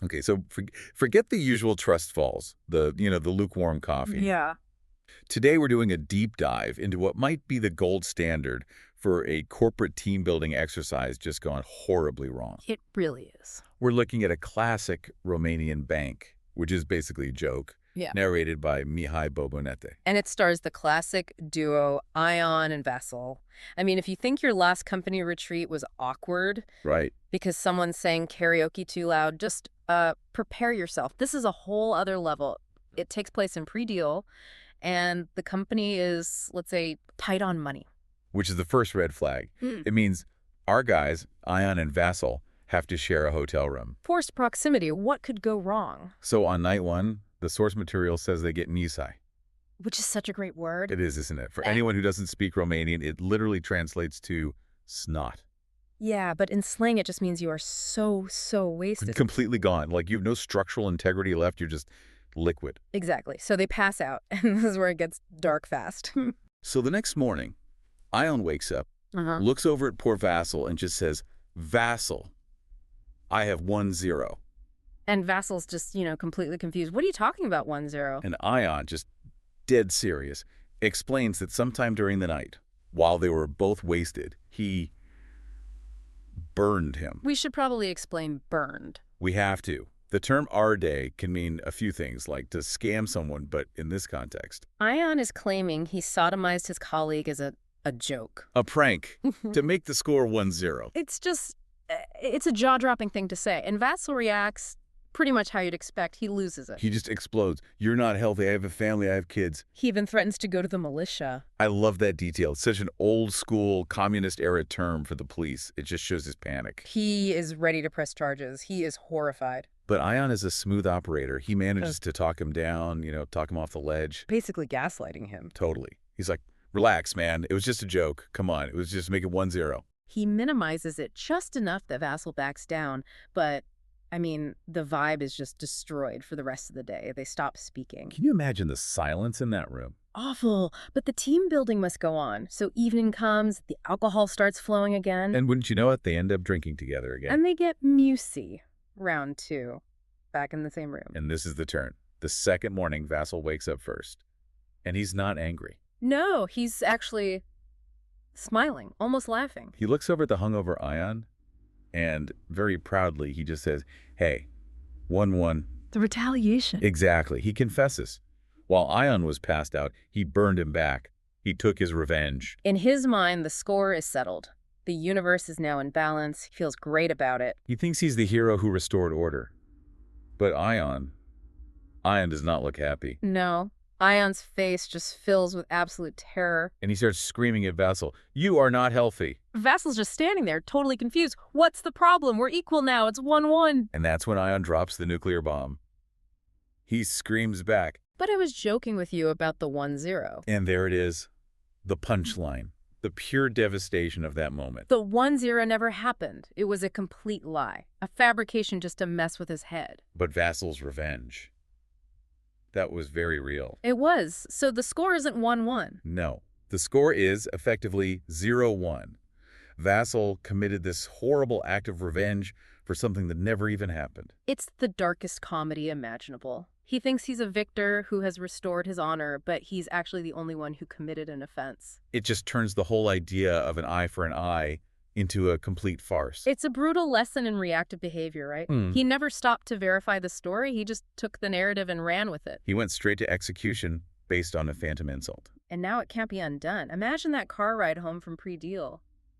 Okay, so forget the usual trust falls, the lukewarm coffee. Yeah. Today we're doing a deep dive into what might be the gold standard for a corporate team building exercise just gone horribly wrong. It really is. We're looking at a classic Romanian bank, which is basically a joke, Yeah. narrated by Mihai Bobonete. And it stars the classic duo Ion and Vasile. I mean, if you think your last company retreat was awkward Right. because someone sang karaoke too loud, just prepare yourself. This is a whole other level. It takes place in Predeal, and the company is, let's say, tight on money. Which is the first red flag. Mm. It means our guys, Ion and Vassal, have to share a hotel room. Forced proximity. What could go wrong? So on night one, the source material says they get Nisai. Which is such a great word. It is, isn't it? For anyone who doesn't speak Romanian, it literally translates to snot. Yeah, but in slang, it just means you are so wasted. Completely gone. Like you have no structural integrity left. You're just liquid. Exactly. So they pass out, and this is where it gets dark fast. So the next morning, Ion wakes up, looks over at poor Vassal, and just says, Vassal, I have 1-0. And Vasile's just, completely confused. What are you talking about, 1-0? And Ion, just dead serious, explains that sometime during the night, while they were both wasted, he burned him. We should probably explain burned. We have to. The term our day can mean a few things, like to scam someone, but in this context. Ion is claiming he sodomized his colleague as a joke. A prank to make the score 1-0. It's a jaw-dropping thing to say. And Vasile reacts pretty much how you'd expect. He loses it. He just explodes. You're not healthy. I have a family. I have kids. He even threatens to go to the militia. I love that detail. It's such an old-school, communist-era term for the police. It just shows his panic. He is ready to press charges. He is horrified. But Ion is a smooth operator. He manages to talk him down, talk him off the ledge. Basically gaslighting him. Totally. He's like, relax, man. It was just a joke. Come on. It was just make it 1-0. He minimizes it just enough that Vasile backs down, but the vibe is just destroyed for the rest of the day. They stop speaking. Can you imagine the silence in that room? Awful. But the team building must go on. So evening comes, the alcohol starts flowing again. And wouldn't you know it, they end up drinking together again. And they get musy. Round 2. Back in the same room. And this is the turn. The second morning, Vasile wakes up first. And he's not angry. No, he's actually smiling, almost laughing. He looks over at the hungover Ion, and very proudly, he just says, hey, 1-1. The retaliation. Exactly. He confesses. While Ion was passed out, he burned him back. He took his revenge. In his mind, the score is settled. The universe is now in balance. He feels great about it. He thinks he's the hero who restored order. But Ion does not look happy. No. Ion's face just fills with absolute terror. And he starts screaming at Vasile, you are not healthy. Vasile's just standing there, totally confused. What's the problem? We're equal now. It's 1-1. And that's when Ion drops the nuclear bomb. He screams back. But I was joking with you about the 1-0. And there it is, the punchline, the pure devastation of that moment. The 1-0 never happened. It was a complete lie, a fabrication just to mess with his head. But Vasile's revenge, that was very real. It was. So the score isn't 1-1. No, the score is effectively 0-1. Vasile committed this horrible act of revenge for something that never even happened. It's the darkest comedy imaginable. He thinks he's a victor who has restored his honor, but he's actually the only one who committed an offense. It just turns the whole idea of an eye for an eye into a complete farce. It's a brutal lesson in reactive behavior, right? He never stopped to verify the story. He just took the narrative and ran with it. He went straight to execution based on a phantom insult. And now it can't be undone. Imagine that car ride home from Predeal.